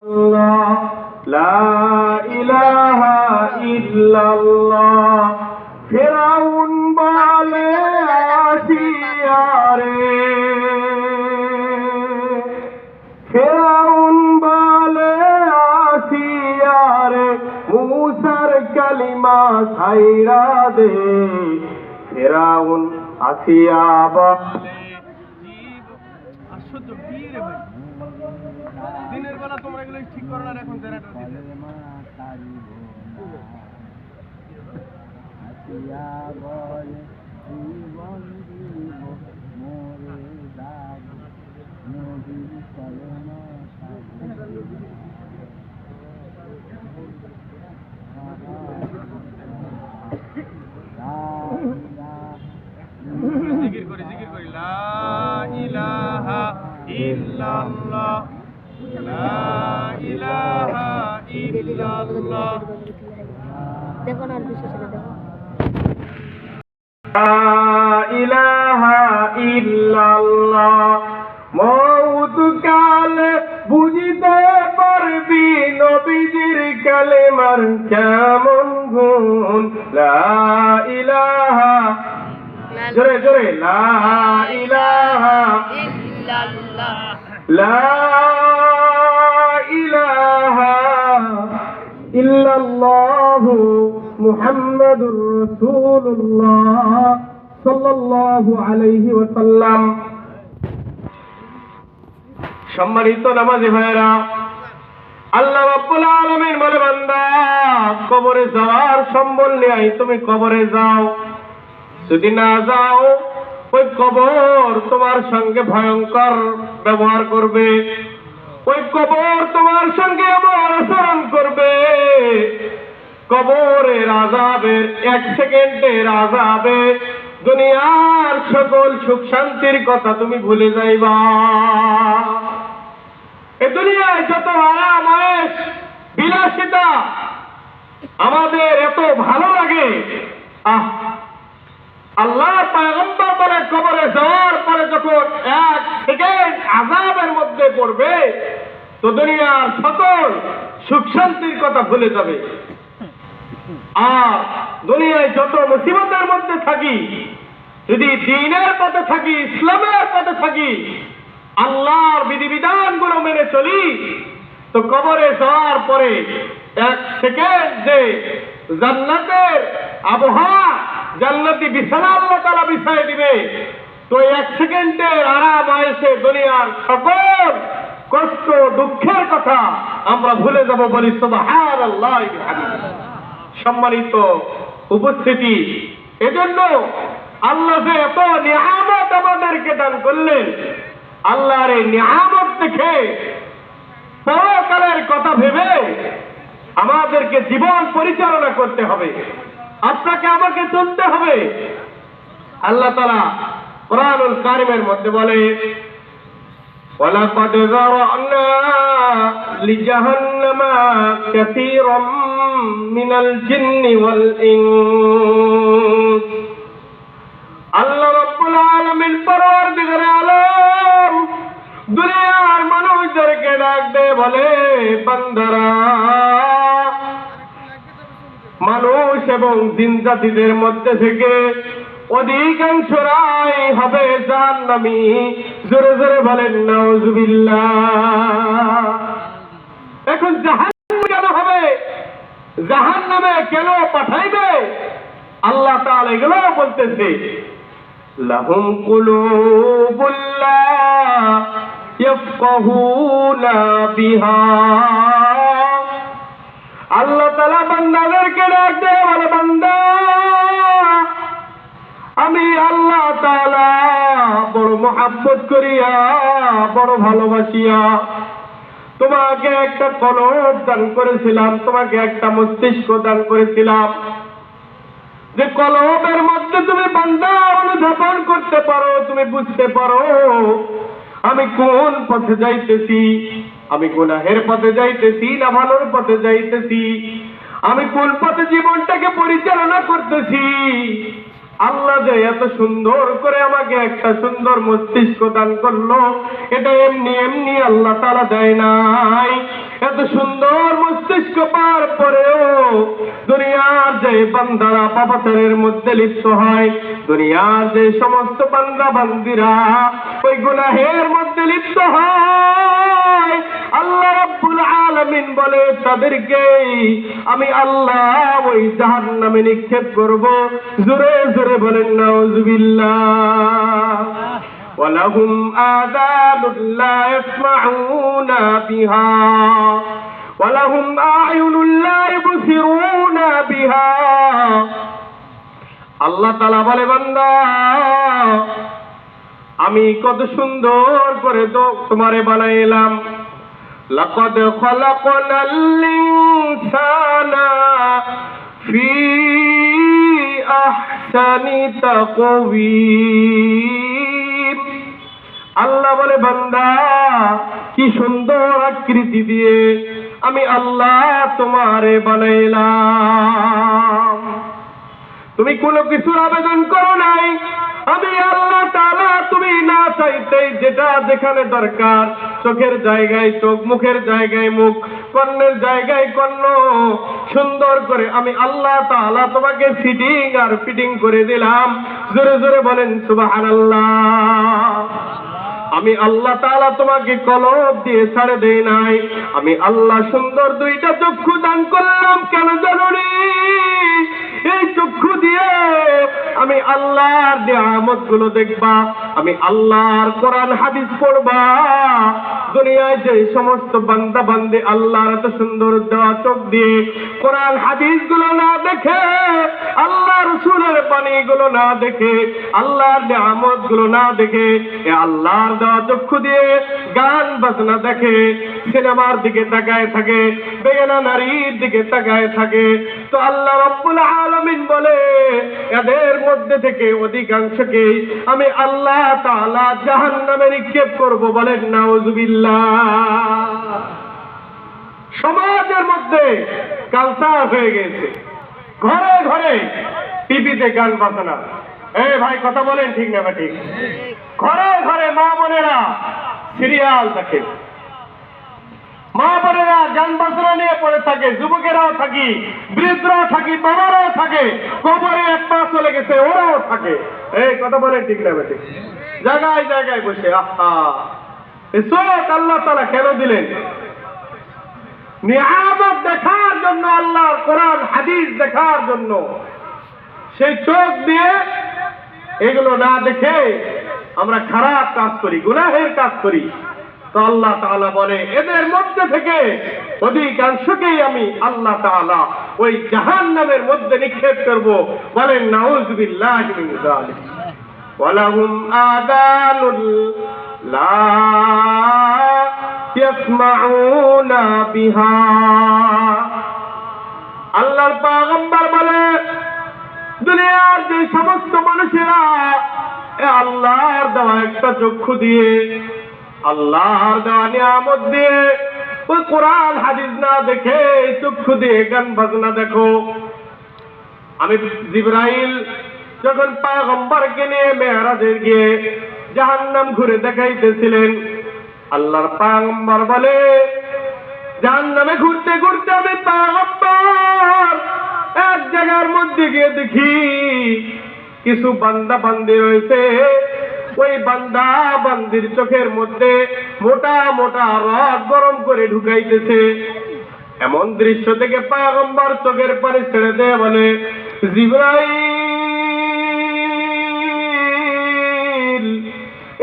লা ইলাহা ইল্লাল্লাহ। ফিরাউন বলে আসিয়ারে, ফিরাউন বলে আসিয়ারে, মুসার কালিমা ছাইরা দে। ফিরাউন আসিয়া বলে আশ্চর্য কি রে ভাই, দিনের বেলা তোমরা এগুলো ঠিক করো না, এখন জেনারেটর দিতে জিকির করি লা ইলাহা ইল্লাল্লাহ, লা ইলাহা ইল্লাল্লাহ। দেখো না, বিশেষ দেখো লা ইলাহা ইল্লাল্লাহ। মউত কালে বুঝিতে পারবি নবীজির কালেমার কেমন গুণ। লা ইলাহা, জোরে জোরে, লা ইলাহা ইল্লাল্লাহ, লা ইলাহা ইল্লাল্লাহু মুহাম্মাদুর রাসূলুল্লাহ সাল্লাল্লাহু আলাইহি ওয়াসাল্লাম। সম্মানিত নামাজি ভাইরা, আল্লাহ রাব্বুল আলামিন বলে, বান্দা কবরে যাওয়ার সম্বল নিয়ে তুমি কবরে যাও। যদি না যাও, ওই কবর তোমার সঙ্গে ভয়ঙ্কর ব্যবহার করবে, ওই কবর তোমার সঙ্গে এমন আচরণ করবে, কবরের আযাবের 1 সেকেন্ডের আযাবে দুনিয়ার সকল সুখ শান্তির কথা তুমি ভুলে যাইবা। এ দুনিয়ায় যত আরাম আয়েশ বিলাসিতা আমাদের এত ভালো লাগে, আল্লাহর পয়গম্বর বলে কবরে যাওয়ার পরে যখন 1 সেকেন্ড আযাবের মধ্যে পড়বে, তো দুনিয়ার সকল সুখ শান্তির কথা ভুলে যাবে। আর দুনিয়ায় যত মুসিবতের মধ্যে থাকি, যদি দ্বীনের পথে থাকি, ইসলামের পথে থাকি, আল্লাহর বিধিবিধানগুলো মেনে চলি, তো কবরে যাওয়ার পরে 1 সেকেন্ড যে জান্নাতের আবহাওয়া, জান্নাতি বিছানা আল্লাহ তাআলা বিছায় দিবে, তো 1 সেকেন্ডের আরাম আয়েশে দুনিয়ার সকল কষ্ট দুঃখের কথা আমরা ভুলে যাব। বলি সুবহানাল্লাহ। সম্মানিত উপস্থিতি, এজন্য আল্লাহ যে এত নিয়ামত আমাদেরকে দান করলেন, আল্লাহর এই নিয়ামত দেখে পরকালের কথা ভেবে আমাদেরকে জীবন পরিচালনা করতে হবে, আপনাকে আমাকে চলতে হবে। আল্লাহ তাআলা কোরআনুল কারীমের মধ্যে বলে, ওয়ালাকাদ যারা'না লিজাহান্নামা কাসীরাম মিনাল জিন্নি ওয়াল ইনস। আল্লাহ রাব্বুল আলামিন পরওয়ারদিগারে আলম দুনিয়ার মানুষদেরকে ডাক দিয়ে বলে, বান্দারা, মানুষ এবং জিন জাতিদের মধ্যে থেকে অধিকাংশরাই হবে জাহান্নামী। জোরে জোরে বলেন নাউজুবিল্লাহ। এখন জাহান্নাম কেন হবে, জাহান্নামে কেন পাঠাইবে, আল্লাহ তাআলা এগুলো বলতেছে। লাহুম কুলুবুল লা ইয়াফকাহুনা বিহা। আল্লাহ তাআলা বান্দাদেরকে ডাক দেয়, বলে, বান্দা, আমি আল্লাহ তাআলা বড় মহব্বত করিয়া, বড় ভালোবাসিয়া তোমাকে একটা কলব দান করেছিলাম, তোমাকে একটা মস্তিষ্ক দান করেছিলাম, যে কলবের মধ্যে তুমি বান্দা অনুধাবন করতে পারো, তুমি বুঝতে পারো আমি কোন পথে যাইতেছি, আমি গুনাহের পথে যাইতেছি না ভালোর পথে যাইতেছি, আমি কোন পথে জীবনটাকে পরিচালনা করতেছি। আল্লাহ যে এত সুন্দর করে আমাকে একটা সুন্দর মস্তিষ্ক দান করলো, এটা এমনি এমনি আল্লাহ তাআলা দেয় নাই। এত হবার পরেও দুনিয়ার যে বান্দারা পাপাচারের মধ্যে লিপ্ত হয়, দুনিয়ার যে সমস্ত বান্দা বান্দিরা ওই গুনাহের মধ্যে লিপ্ত হয়, আল্লাহ রাব্বুল আলামিন বলে তাদেরকে আমি আল্লাহ ওই জাহান্নামে নিক্ষেপ করব। জোরে জোরে বলেন নাউযুবিল্লাহ। ওয়ালাহুম আযানুন লা ইয়াসমাউনা বিহা ওয়ালাহুম আ'য়ুনুন লা ইবসিরুনা বিহা। আল্লাহ তাআলা বলে বান্দা আমি কত সুন্দর করে তো তোমারে বানাইলাম। লাকাদ খালাকনাল ইনসানা ফি আহসানি তাকওয়িম। আল্লাহ বলে বান্দা কি সুন্দর আকৃতি দিয়ে আমি আল্লাহ তোমারে বানাইলাম। তুমি কোনো কিছুর আবেদন করো নাই, আমি আল্লাহ তাআলা তুমি না চাইতেই যেটা যেখানে দরকার, চোখের জায়গায় চোখ, মুখের জায়গায় মুখ, কর্ণের জায়গায় কর্ণ, সুন্দর করে আমি আল্লাহ তাআলা তোমাকে ফিটিং আর ফিটিং করে দিলাম। জোরে জোরে বলেন সুবহানাল্লাহ। আমি আল্লাহ তাআলা তোমাকে কলব দিয়ে ছাড়ে দেই নাই, আমি আল্লাহ সুন্দর দুইটা চক্ষু দান করলাম। কেন জানুনি? এই চক্ষু দিয়ে আমি আল্লাহর নিয়ামত গুলো দেখবা, আমি আল্লাহর কোরআন হাদিস পড়বা। দুনিয়ায় যে সমস্ত বান্দা বান্দে আল্লাহর এত সুন্দর দেওয়া চোখ দিয়ে কোরআন হাদিস গুলো না দেখে, আল্লাহ রাসূলের বাণী গুলো না দেখে, আল্লাহর নিয়ামত গুলো না দেখে, এ আল্লাহর দেওয়া চক্ষু দিয়ে গান বাজনা দেখে, সিনেমার দিকে তাকায় থাকে, বেগানা নারীর দিকে তাকায় থাকে, তো আল্লাহ রাব্বুল আলামিন বলে এদের মধ্যে থেকে অধিকাংশকে আমি আল্লাহ তাআলা জাহান্নামে নিক্ষেপ করব। বলেন নাউযুবিল্লাহ। সমাজের মধ্যে কালচার হয়ে গেছে, ঘরে ঘরে টিভিতে গান বাজনা। ভাই কথা বলেন ঠিক না ঠিক? ঘরে ঘরে মা বোনেরা সিরিয়াল দেখে, মা বোনেরা গান বাজনা নিয়ে পড়ে থাকে, যুবকেরাও থাকি, বৃদ্ধরাও থাকি, বাবারাও থাকে, কবরে এক পা চলে গেছে ওরাও থাকে। কথা বলেন ঠিক না ঠিক? জায়গায় জায়গায় বসে আহা চোখ আল্লাহ তাআলা কেন দিলেন? নিয়ামত দেখার জন্য, আল্লাহর কোরআন হাদিস দেখার জন্য। সেই চোখ দিয়ে এগুলো না দেখে আমরা খারাপ কাজ করি, গুনাহের কাজ করি। তো আল্লাহ তাআলা বলে এদের মধ্যে থেকে অধিকাংশকেই আমি আল্লাহ তাআলা ওই জাহান্নামের মধ্যে নিক্ষেপ করব। বলেন নাউযুবিল্লাহি মিন যালিক। ওয়ালাহুম আযানুন লা ইয়াসমাউনা বিহা। আল্লাহর পয়গম্বর বলে দুনিয়ার যে সমস্ত মানুষেরা আল্লাহর দেওয়া একটা চক্ষু দিয়ে, আল্লাহর দেওয়া নিয়ামত দিয়ে ওই কোরআন হাদিস না দেখে চক্ষু দিয়ে গান বাজনা দেখো। আমি জিবরাইল যখন পয়গম্বরকে নিয়ে মেরাজে গিয়ে জাহান্নাম ঘুরে দেখাইতেছিলেন, আল্লাহর পয়গম্বর বলে জাহান্নামে ঘুরতে ঘুরতে আমি পয়গম্বর এক জায়গার মধ্যে গিয়ে দেখি কিছু বান্দা বান্দি রয়েছে, ওই বান্দা বান্দির চোখের মধ্যে মোটা মোটা রড গরম করে ঢুকাইতেছে। এমন দৃশ্য থেকে পয়গম্বর চোখের পানি ছেড়ে দেয়, বলে জিবরাইল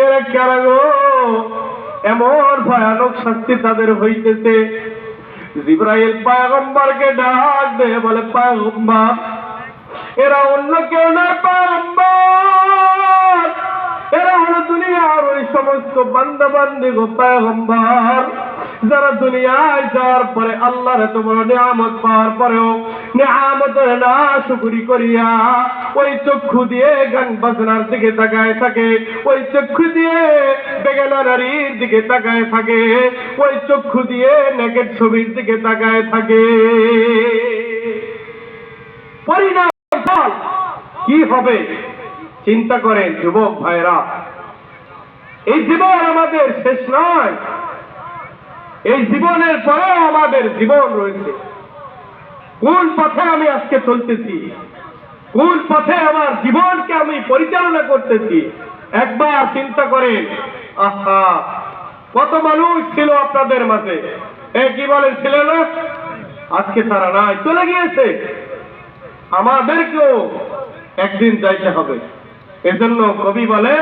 এরা কারা গো? এমন ভয়ানক শাস্তি তাদের হইতেছে। জিবরাইল পয়গম্বরকে ডাক দেয়, বলে পয়গম্বর এরা অন্য কেউ নয় পয়গম্বর, এরা হলো দুনিয়ার ওই সমস্ত বান্দা বান্দি গো পয়গম্বর, যারা দুনিয়ায় যাওয়ার পরে আল্লাহর এত বড় নিয়ামত পাওয়ার পরেও নিয়ামতের না শুকরি করিয়া ওই চক্ষু দিয়ে গান বাজনার দিকে তাকায় থাকে, ওই চক্ষু দিয়ে বেগানা নারীর দিকে তাকায় থাকে, ওই চক্ষু দিয়ে নেকেট ছবির দিকে তাকায় থাকে। পরিণাম কি হবে চিন্তা করেন যুবক ভাইরা। এই জীবন আমাদের শেষ নয়, এই জীবনের পরেও আমাদের জীবন রয়েছে। কোন পথে আমি আজকে চলতেছি, কোন পথে আমার জীবনকে আমি পরিচালনা করতেছি, একবার চিন্তা করেন। আহা, কত মানুষ ছিল আপনাদের মাঝে, কি বলেন ছিল না? আজকে তারা নাই, চলে গিয়েছে। আমাদেরকেও একদিন যাইতে হবে। এজন্য কবি বলে,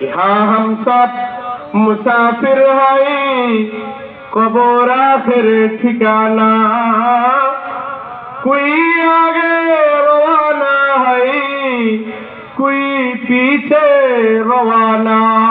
ইহা হাম সব মুসাফির হাই, কবর আখের ঠিকানা, कोई आगे रवाना है, कोई पीछे रवाना।